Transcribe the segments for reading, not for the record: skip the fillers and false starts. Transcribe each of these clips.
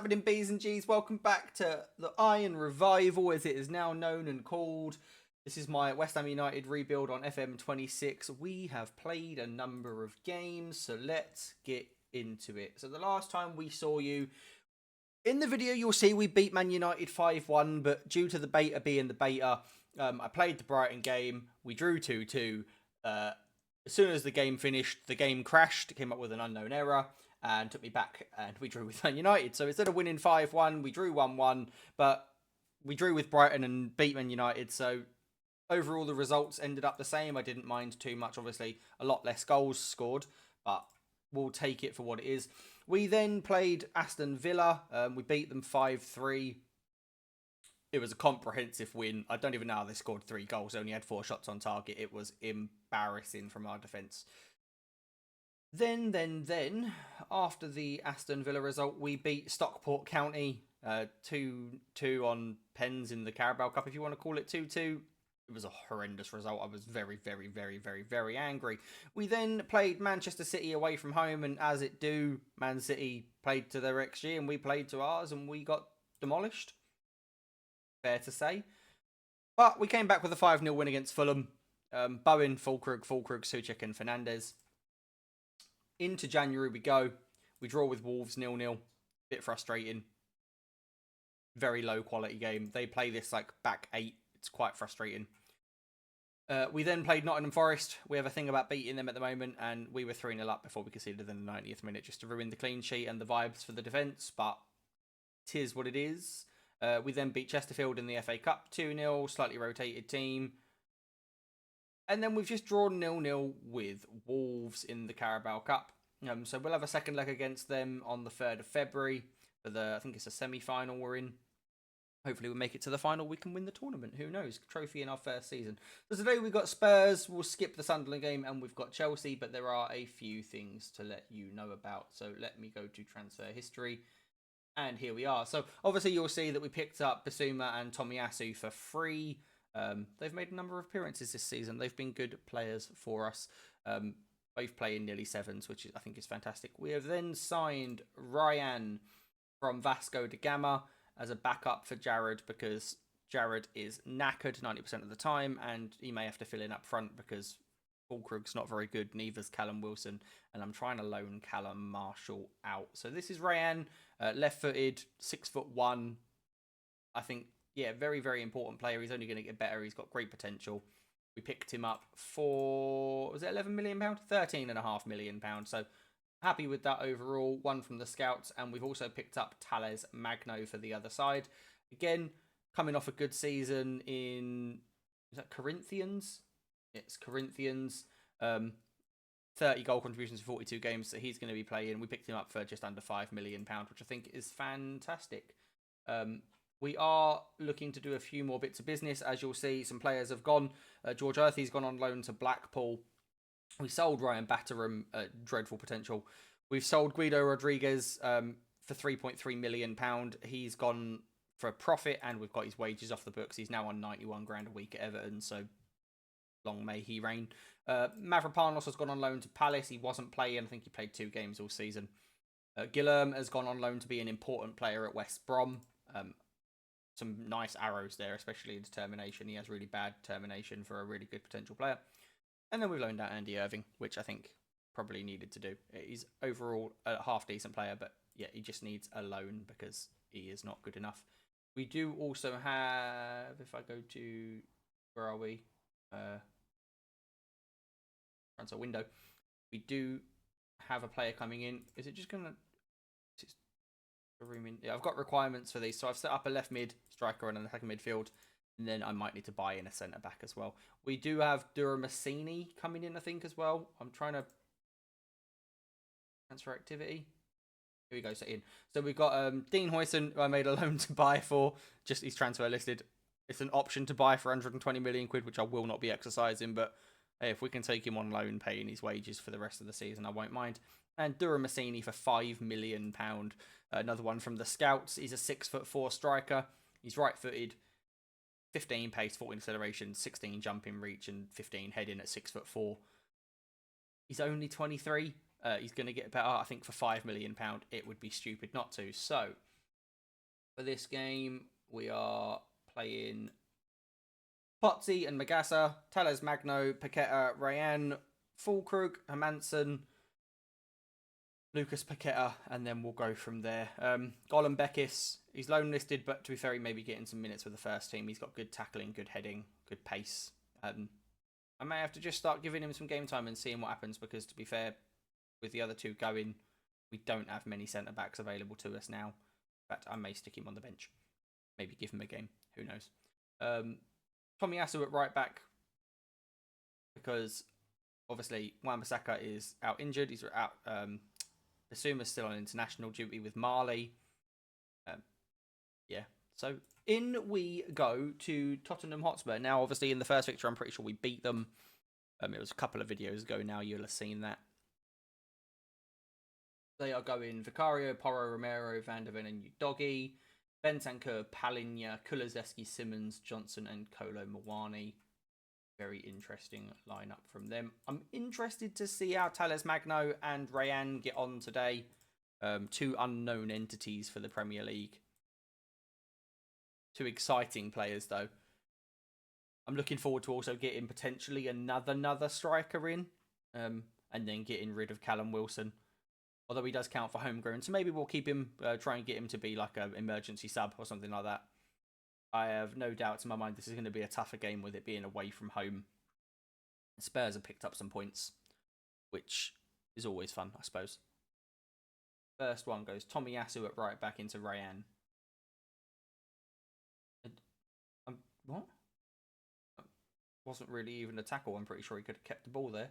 happening, B's and G's? Welcome back to the Iron Revival, as it is now known and called. This is my West Ham United rebuild on FM26. We have played a number of games, so let's get into it. So the last time we saw you, in the video you'll see we beat Man United 5-1, but due to the beta being the beta, I played the Brighton game, we drew 2-2. As soon as the game finished, the game crashed, came up with an unknown error, and took me back, and we drew with Man United. So instead of winning 5-1, we drew 1-1, but we drew with Brighton and beat Man United. So overall, the results ended up the same. I didn't mind too much. Obviously, a lot less goals scored, but we'll take it for what it is. We then played Aston Villa. We beat them 5-3. It was a comprehensive win. I don't even know how they scored 3 goals. They only had 4 shots on target. It was embarrassing from our defence. Then, after the Aston Villa result, we beat Stockport County 2-2 on pens in the Carabao Cup, if you want to call it 2-2. It was a horrendous result. I was very angry. We then played Manchester City away from home, and as it do, Man City played to their XG and we played to ours, and we got demolished. Fair to say. But we came back with a 5-0 win against Fulham. Bowen, Fulkrug, Suchek and Fernandes. Into January we go. We draw with Wolves 0-0. Bit frustrating. Very low quality game. They play this like back 8. It's quite frustrating. We then played Nottingham Forest. We have a thing about beating them at the moment, and we were 3-0 up before we conceded in the 90th minute just to ruin the clean sheet and the vibes for the defence, but it is what it is. We then beat Chesterfield in the FA Cup 2-0, slightly rotated team. And then we've just drawn 0-0 with Wolves in the Carabao Cup. So we'll have a second leg against them on the 3rd of February. For the, I think it's a semi-final we're in. Hopefully we'll make it to the final. We can win the tournament. Who knows? Trophy in our first season. So today we've got Spurs. We'll skip the Sunderland game. And we've got Chelsea. But there are a few things to let you know about. So let me go to transfer history. And here we are. So obviously you'll see that we picked up Basuma and Tomiyasu for free. They've made a number of appearances this season. They've been good players for us. Both playing nearly 7s, which I think is fantastic. We have then signed Ryan from Vasco da Gama as a backup for Jared, because Jared is knackered 90% of the time, and he may have to fill in up front because Fulkrug's not very good, neither's Callum Wilson, and I'm trying to loan Callum Marshall out. So this is Ryan, left-footed, 6'1". I think, yeah, very important player. He's only going to get better. He's got great potential. We picked him up for, was it £11 million? £13.5 million. So happy with that overall. One from the scouts, and we've also picked up Thales Magno for the other side. Again, coming off a good season in, is that Corinthians? It's Corinthians. 30 goal contributions in 42 games, so he's going to be playing. We picked him up for just under £5 million, which I think is fantastic. We are looking to do a few more bits of business. As you'll see, some players have gone. George Earthy's gone on loan to Blackpool. We sold Ryan Batterham, dreadful potential. We've sold Guido Rodriguez for £3.3 million. He's gone for a profit, and we've got his wages off the books. He's now on 91 grand a week at Everton, so long may he reign. Mavropanos has gone on loan to Palace. He wasn't playing. I think he played 2 games all season. Guilherme has gone on loan to be an important player at West Brom. Some nice arrows there, especially in determination. He has really bad determination for a really good potential player. And then we've loaned out Andy Irving, which I think probably needed to do. He's overall a half-decent player, but yeah, he just needs a loan because he is not good enough. We do also have, if I go to, where are we? Transfer window. We do have a player coming in. Is it just going to... Yeah, I've got requirements for these. So I've set up a left mid striker and a second midfield. And then I might need to buy in a centre-back as well. We do have Duramasini coming in, I think, as well. I'm trying to... Transfer activity. Here we go, set in. So we've got Dean Huijsen, who I made a loan to buy for. Just he's transfer listed. It's an option to buy for 120 million quid, which I will not be exercising. But hey, if we can take him on loan, paying his wages for the rest of the season, I won't mind. And Duramasini for £5 million. Another one from the scouts. He's a 6'4" striker. He's right-footed. 15 pace, 14 acceleration, 16 jumping reach, and 15 heading at 6'4". He's only 23. He's going to get better. I think for £5 million, it would be stupid not to. So For this game, we are playing Potsy and Magassa, Tellez Magno, Paqueta, Rayan, Fulkrug, Hermansen, Lucas Paqueta, and then we'll go from there. Golan Beckis, he's loan listed, but to be fair, he may be getting some minutes with the first team. He's got good tackling, good heading, good pace. I may have to just start giving him some game time and seeing what happens, because to be fair, with the other two going, we don't have many centre-backs available to us now. In fact, I may stick him on the bench. Maybe give him a game. Who knows? Tomiyasu at right back, because obviously Wan-Bissaka is out injured. He's out. Basuma's still on international duty with Mali. Yeah. So in we go to Tottenham Hotspur. Now, obviously, in the first fixture, I'm pretty sure we beat them. It was a couple of videos ago now. You'll have seen that. They are going Vicario, Porro, Romero, Van der Ven, and Udogi. Bentancur, Palinha, Kulusevski, Simmons, Johnson, and Kolo Muani. Very interesting lineup from them. I'm interested to see how Tellez Magno and Rayan get on today. Two unknown entities for the Premier League. Two exciting players, though. I'm looking forward to also getting potentially another striker in. And then getting rid of Callum Wilson. Although he does count for homegrown. So maybe we'll keep him, try and get him to be like an emergency sub or something like that. I have no doubts in my mind this is going to be a tougher game with it being away from home. Spurs have picked up some points, which is always fun, I suppose. First one goes Tomiyasu at right back into Rayan. What? Wasn't really even a tackle. I'm pretty sure he could have kept the ball there.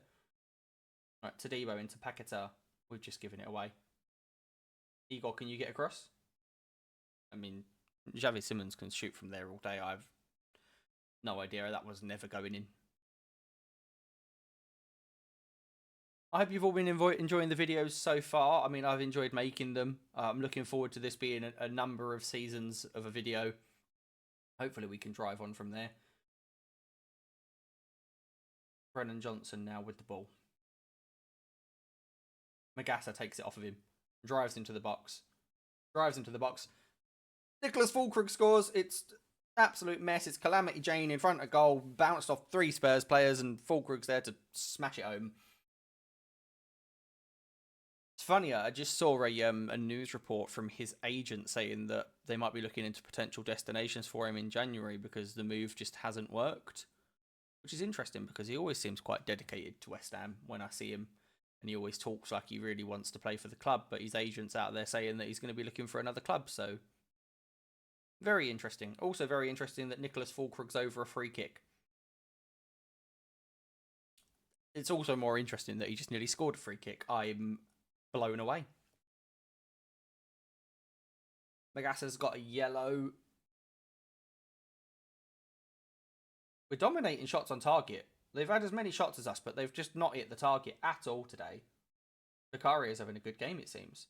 Right, Todibo into Paqueta. We've just given it away. Igor, can you get across? I mean, Xavi Simmons can shoot from there all day. I've no idea. That was never going in. I hope you've all been enjoying the videos so far. I mean, I've enjoyed making them. I'm looking forward to this being a number of seasons of a video. Hopefully we can drive on from there. Brennan Johnson now with the ball. Magassa takes it off of him. Drives into the box. Nicholas Fulkrug scores. It's absolute mess. It's Calamity Jane in front of goal. Bounced off 3 Spurs players and Fulkrug's there to smash it home. It's funny, I just saw a news report from his agent saying that they might be looking into potential destinations for him in January because the move just hasn't worked. Which is interesting because he always seems quite dedicated to West Ham when I see him. And he always talks like he really wants to play for the club, but his agent's out there saying that he's going to be looking for another club, so very interesting. Also very interesting that Nicholas Fulkrug's over a free kick. It's also more interesting that he just nearly scored a free kick. I'm blown away. Magassa's got a yellow. We're dominating shots on target. They've had as many shots as us, but they've just not hit the target at all today. Vicario's having a good game, it seems.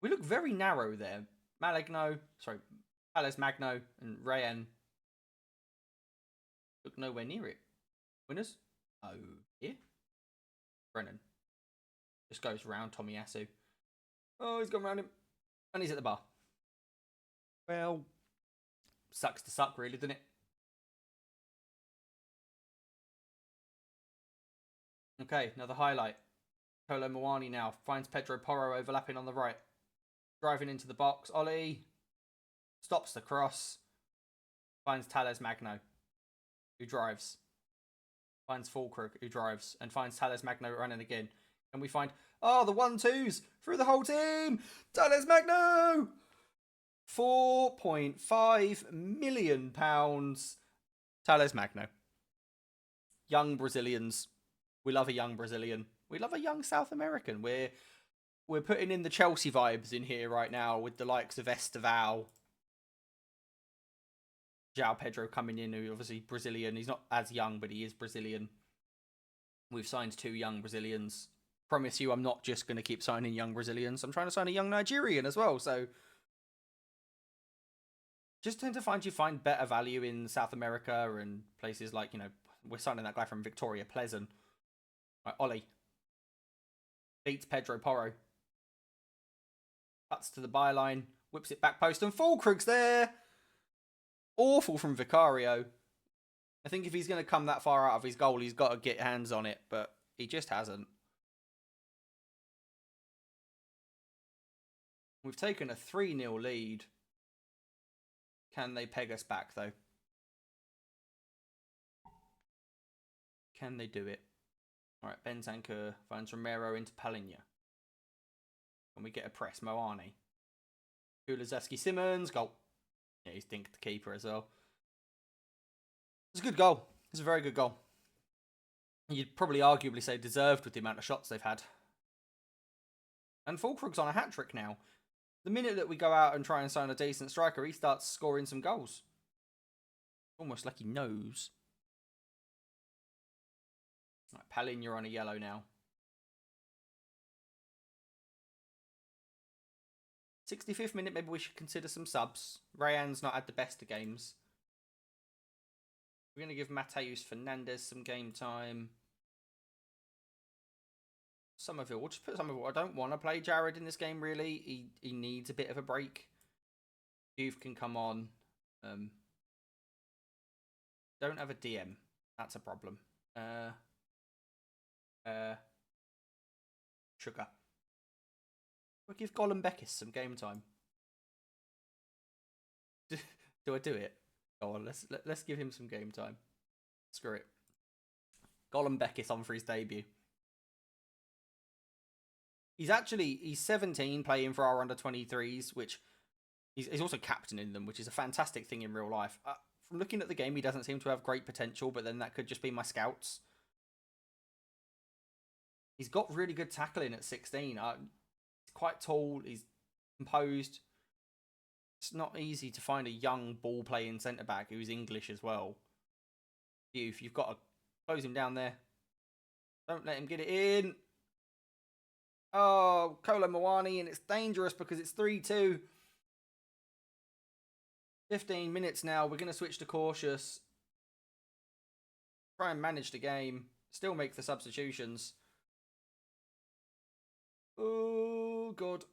We look very narrow there. Tellez Magno and Rayan look nowhere near it. Winners? Oh, here? Brennan. Just goes round Tomiyasu. Oh, he's gone round him. And he's at the bar. Well, sucks to suck, really, doesn't it? Okay, another highlight. Kolo Muani now finds Pedro Porro overlapping on the right. Driving into the box. Ollie stops the cross. Finds Tellez Magno, who drives. Finds Fulkrug, who drives. And finds Tellez Magno running again. And we find, oh, the 1-2s through the whole team. Tellez Magno! £4.5 million. Tellez Magno. Young Brazilians. We love a young Brazilian. We love a young South American. We're putting in the Chelsea vibes in here right now with the likes of Esteval. João Pedro coming in, who obviously Brazilian. He's not as young, but he is Brazilian. We've signed 2 young Brazilians. Promise you, I'm not just going to keep signing young Brazilians. I'm trying to sign a young Nigerian as well. So just tend to find better value in South America and places like, we're signing that guy from Victoria Pleasant. Right, Ollie beats Pedro Porro. Cuts to the byline, whips it back post, and Fulkrug's there. Awful from Vicario. I think if he's going to come that far out of his goal, he's got to get hands on it, but he just hasn't. We've taken a 3-0 lead. Can they peg us back, though? Can they do it? All right, Bentancur finds Romero into Palinha. Can we get a press? Moani. Kulusevski, Simmons, goal. Yeah, he's dinked the keeper as well. It's a good goal. It's a very good goal. You'd probably arguably say deserved with the amount of shots they've had. And Fulkrug's on a hat-trick now. The minute that we go out and try and sign a decent striker, he starts scoring some goals. Almost like he knows. Right, Palin, you're on a yellow now. 65th minute, maybe we should consider some subs. Rayan's not had the best of games. We're going to give Mateus Fernandez some game time. Somerville, we'll just put Somerville. I don't want to play Jared in this game, really. He needs a bit of a break. Youth can come on. Don't have a DM. That's a problem. Sugar. We'll give Gollum Beckis some game time. Do I do it? Go on, let's give him some game time. Screw it. Gollum Beckis on for his debut. He's 17 playing for our under-23s, which he's also captaining them, which is a fantastic thing in real life. From looking at the game, he doesn't seem to have great potential, but then that could just be my scouts. He's got really good tackling at 16. He's quite tall. He's composed. It's not easy to find a young ball-playing centre-back who's English as well. You've got to close him down there. Don't let him get it in. Oh, Kolo Muani, and it's dangerous because it's 3-2. 15 minutes now. We're going to switch to cautious. Try and manage the game. Still make the substitutions. Oh, God.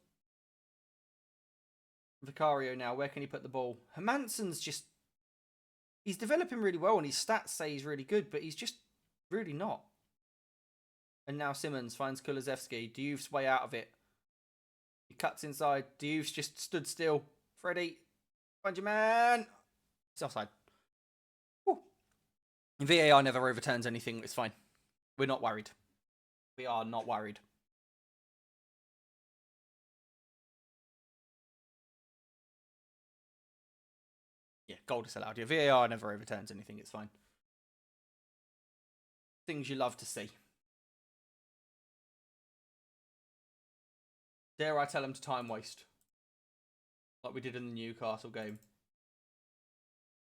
Vicario now. Where can he put the ball? Hermansson's just... He's developing really well and his stats say he's really good, but he's just really not. And now Simmons finds Kulusevski. Diouf's way out of it. He cuts inside. Diouf's just stood still. Freddie, find your man. It's offside. Woo. VAR never overturns anything. It's fine. We're not worried. We are not worried. Yeah, goal disallowed. Yeah, VAR never overturns anything. It's fine. Things you love to see. Dare I tell him to time waste? Like we did in the Newcastle game.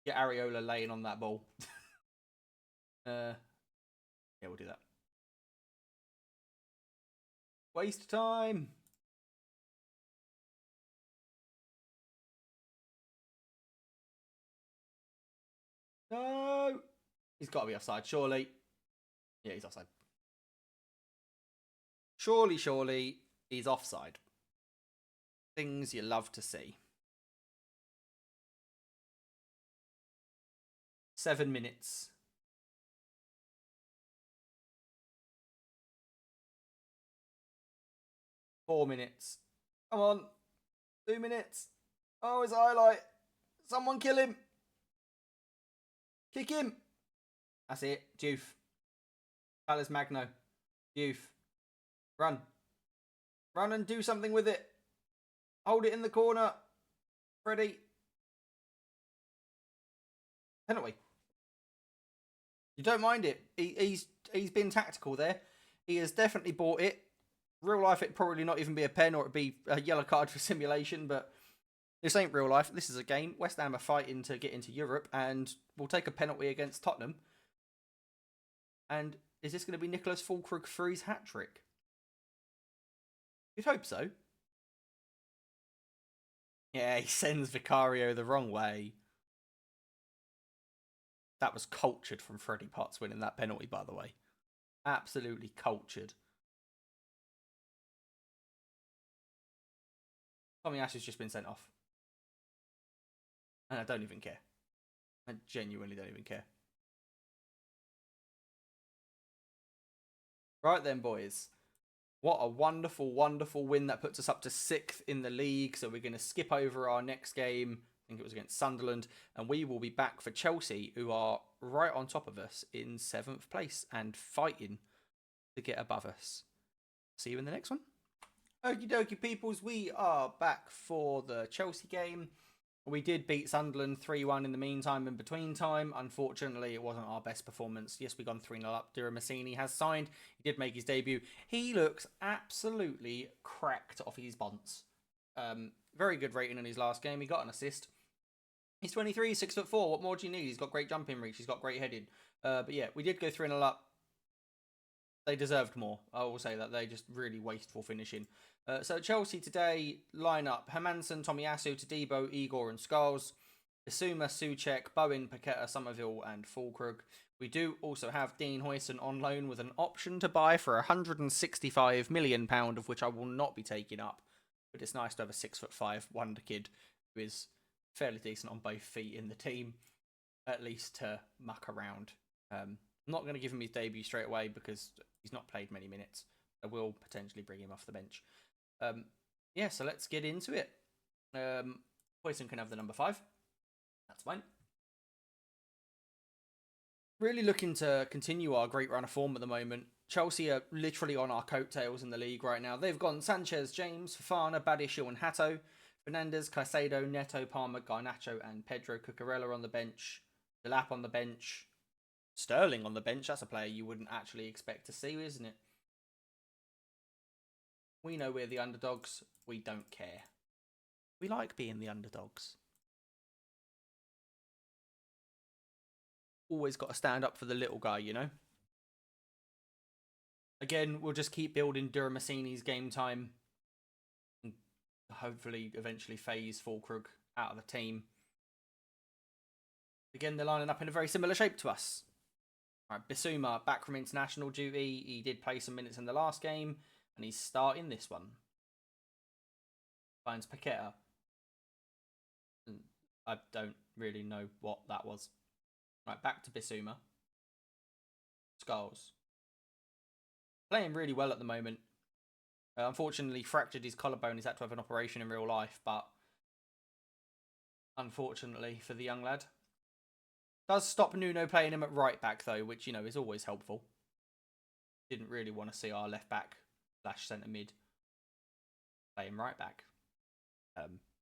Get Areola laying on that ball. Yeah, we'll do that. Waste time. No. He's got to be offside, surely. Yeah, he's offside. Surely, he's offside. Things you love to see. 7 minutes. Four minutes. Come on. 2 minutes. Oh, his highlight. Someone kill him. Kick him. That's it. Diouf. Palace Magno. Diouf. Run. Run and do something with it. Hold it in the corner. Freddie. Penalty. You don't mind it. He's been tactical there. He has definitely bought it. Real life, it'd probably not even be a pen or it'd be a yellow card for simulation, but this ain't real life. This is a game. West Ham are fighting to get into Europe and we'll take a penalty against Tottenham. And is this going to be Nicholas Fulkrug for his hat-trick? You'd hope so. Yeah, he sends Vicario the wrong way. That was cultured from Freddie Potts winning that penalty, by the way. Absolutely cultured. Tommy Ash has just been sent off. And I don't even care. I genuinely don't even care. Right then, boys. What a wonderful, wonderful win. That puts us up to 6th in the league. So we're going to skip over our next game. I think it was against Sunderland. And we will be back for Chelsea, who are right on top of us in 7th place and fighting to get above us. See you in the next one. Okie dokie, peoples. We are back for the Chelsea game. We did beat Sunderland 3-1 in the meantime, in between time. Unfortunately, it wasn't our best performance. Yes, we gone 3-0 up. Duramasini has signed. He did make his debut. He looks absolutely cracked off his bonds. Very good rating in his last game. He got an assist. He's 23, 6'4". What more do you need? He's got great jumping reach. He's got great heading. But yeah, we did go 3-0 up. They deserved more. I will say that. They just really wasteful finishing. So Chelsea today, line up Hermansen, Tomiyasu, Todibo, Igor and Scholes, Bissouma, Souček, Bowen, Paqueta, Somerville and Fulkrug. We do also have Dean Huijsen on loan with an option to buy for £165 million, of which I will not be taking up. But it's nice to have a 6'5" wonder kid who is fairly decent on both feet in the team, at least to muck around. I'm not going to give him his debut straight away because he's not played many minutes. I will potentially bring him off the bench. Yeah, so let's get into it. Huijsen can have the number 5. That's fine. Really looking to continue our great run of form at the moment. Chelsea are literally on our coattails in the league right now. They've gone Sanchez, James, Fofana, Badiashile and Hato. Fernandes, Caicedo, Neto, Palmer, Garnacho and Pedro Cucurella on the bench. Delap on the bench. Sterling on the bench. That's a player you wouldn't actually expect to see, isn't it? We know we're the underdogs. We don't care. We like being the underdogs. Always got to stand up for the little guy, you know? Again, we'll just keep building Duramasini's game time. And hopefully, eventually phase Fulkrug out of the team. Again, they're lining up in a very similar shape to us. All right, Bissouma back from international duty. He did play some minutes in the last game. And he's starting this one. Finds Paqueta. I don't really know what that was. Right, back to Bissouma. Scholes. Playing really well at the moment. Unfortunately, fractured his collarbone. He's had to have an operation in real life. But unfortunately for the young lad. Does stop Nuno playing him at right back, though, which, you know, is always helpful. Didn't really want to see our left back / centre mid playing right back.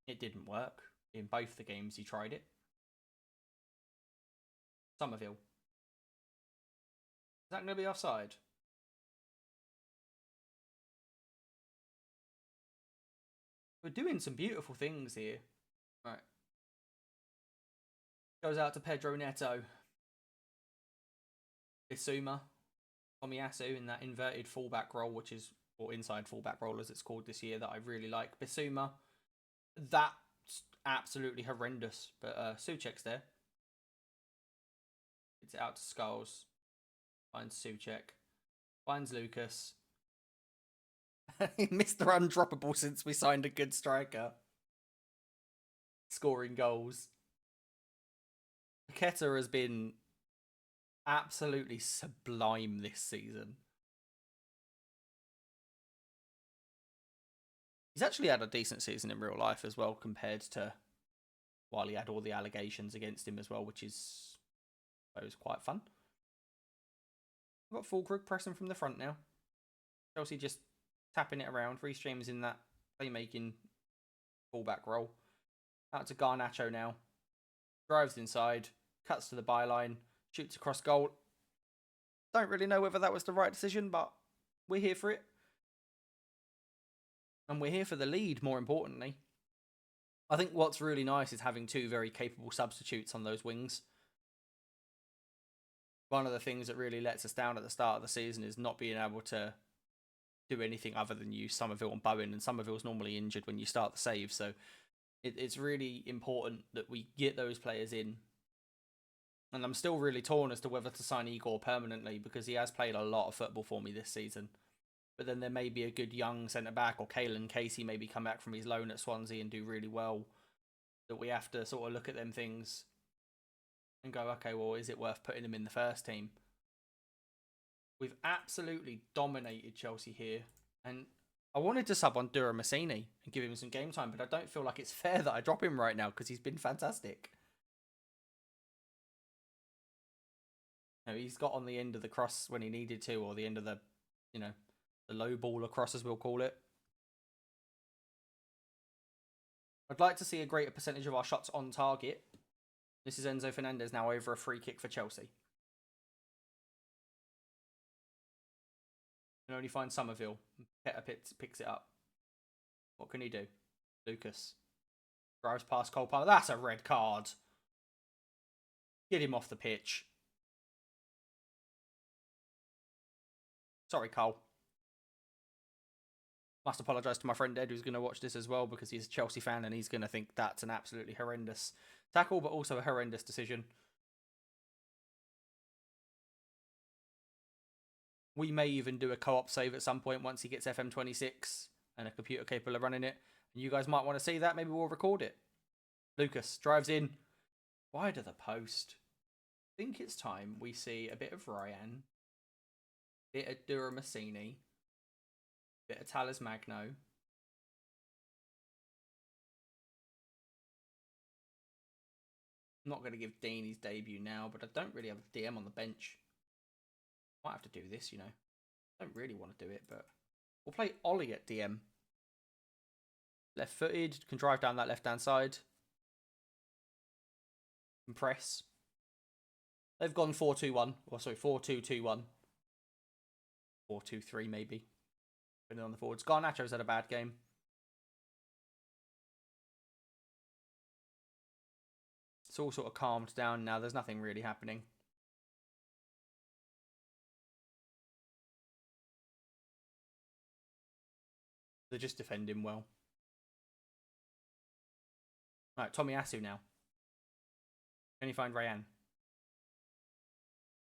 It didn't work in both the games he tried it. Somerville. Is that going to be offside? We're doing some beautiful things here. Right. Goes out to Pedro Neto. Bissouma. Tomiyasu in that inverted fullback role, which is, or inside fullback role as it's called this year, that I really like. Bissouma, that's absolutely horrendous, but Souček's there. It's out to Scholes. Finds Souček. Finds Lucas. Mr. Undroppable since we signed a good striker. Scoring goals. Paqueta has been absolutely sublime this season. He's actually had a decent season in real life as well, compared to while he had all the allegations against him as well, which is, I suppose, quite fun. We've got Fulkrug pressing from the front now. Chelsea just tapping it around. Reece James in that playmaking fullback role. Out to Garnacho now. Drives inside. Cuts to the byline. Shoots across goal. Don't really know whether that was the right decision, but we're here for it. And we're here for the lead, more importantly. I think what's really nice is having two very capable substitutes on those wings. One of the things that really lets us down at the start of the season is not being able to do anything other than use Somerville and Bowen. And Somerville's normally injured when you start the save. So it's really important that we get those players in. And I'm still really torn as to whether to sign Igor permanently, because he has played a lot of football for me this season. but then there may be a good young centre-back, or Caelan Casey maybe come back from his loan at Swansea and do really well, that we have to sort of look at them things and go, okay, well, is it worth putting them in the first team? We've absolutely dominated Chelsea here, and I wanted to sub on Dura Massini and give him some game time, but I don't feel like it's fair that I drop him right now because he's been fantastic. You know, he's got on the end of the cross when he needed to, or the end of the, you know, the low ball across, as we'll call it. I'd like to see a greater percentage of our shots on target. This is Enzo Fernandez now over a free kick for Chelsea. Can only find Somerville. Peta picks it up. What can he do? Lucas drives past Cole Palmer. That's a red card. Get him off the pitch. Sorry, Cole. Must apologise to my friend Ed, who's going to watch this as well, because he's a Chelsea fan and he's going to think that's an absolutely horrendous tackle, but also a horrendous decision. We may even do a co-op save at some point once he gets FM26 and a computer capable of running it. And you guys might want to see that. Maybe we'll record it. Lucas drives in. Wide of the post. I think it's time we see a bit of Ryan. A bit of Dura Massini. A bit of Talis Magno. I'm not going to give Dean his debut now, but I don't really have a DM on the bench. Might have to do this, you know. I don't really want to do it, but we'll play Ollie at DM. Left-footed, can drive down that left-hand side. And press. They've gone 4-2-1. Or sorry, 4-2-2-1. 4-2-3 maybe. Depending on the forwards. Garnacho's had a bad game. It's all sort of calmed down now. There's nothing really happening. They just defend him well. Right, Tomiyasu now. Can he find Rayan?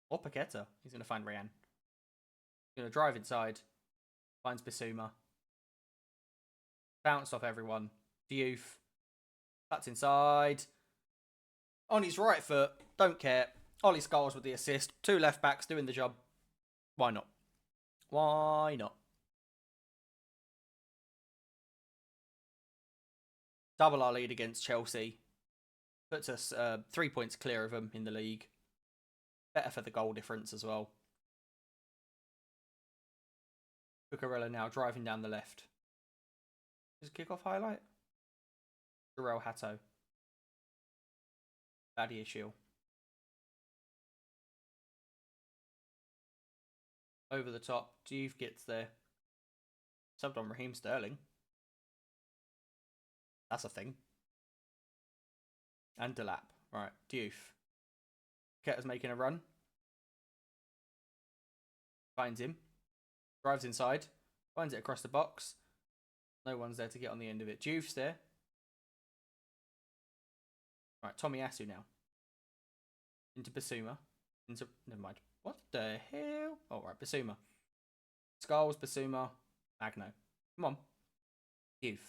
Or Paqueta. He's going to find Rayan. He's going to drive inside. Finds Bissouma. Bounced off everyone. Diouf. Cuts inside. On his right foot. Don't care. Ollie Scholes with the assist. 2 left backs doing the job. Why not? Why not? Double our lead against Chelsea. Puts us 3 points clear of them in the league. Better for the goal difference as well. Cucurella now driving down the left. Is kickoff highlight? Jarrell Hatto. Badia Shield. Over the top. Diouf gets there. Subbed on Raheem Sterling. That's a thing. And Delap. Right, Diouf. Paqueta's making a run. Finds him. Drives inside. Finds it across the box. No one's there to get on the end of it. Diouf's there. Right, Tomiyasu now. Into Bissouma. Never mind. What the hell? Oh, right, Bissouma. Scholes, Bissouma, Magno. Come on. Diouf.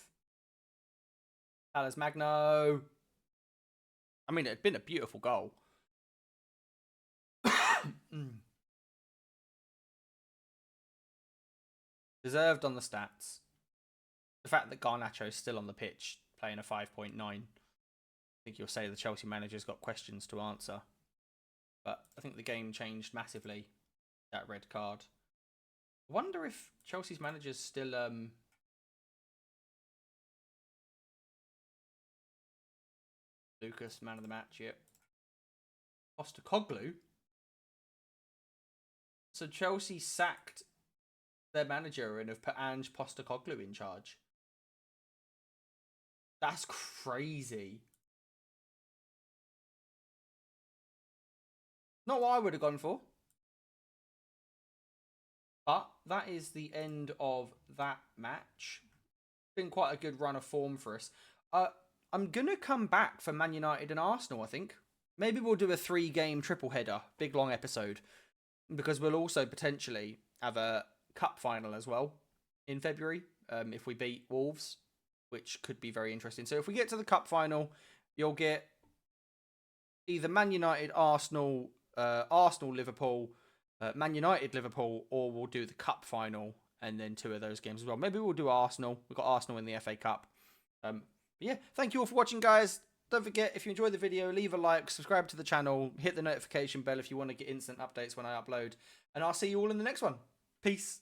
Talis Magno. I mean, it'd been a beautiful goal. Deserved on the stats. The fact that Garnacho's still on the pitch, playing a 5.9. I think you'll say the Chelsea manager's got questions to answer. But I think the game changed massively, that red card. I wonder if Chelsea's manager's still... Lucas, man of the match, yep. Postecoglou? So Chelsea sacked their manager and have put Ange Postecoglou in charge. That's crazy. Not what I would have gone for. But that is the end of that match. Been quite a good run of form for us. I'm going to come back for Man United and Arsenal, I think. Maybe we'll do a 3-game triple header. Big long episode. Because we'll also potentially have a cup final as well in February if we beat Wolves, which could be very interesting. So if we get to the cup final, you'll get either Man United, Arsenal, Liverpool, Man United, Liverpool, or we'll do the cup final and then 2 of those games as well. Maybe we'll do Arsenal. We've got Arsenal in the FA Cup. But yeah, thank you all for watching, guys. Don't forget, if you enjoyed the video, leave a like, subscribe to the channel, hit the notification bell if you want to get instant updates when I upload. And I'll see you all in the next one. Peace.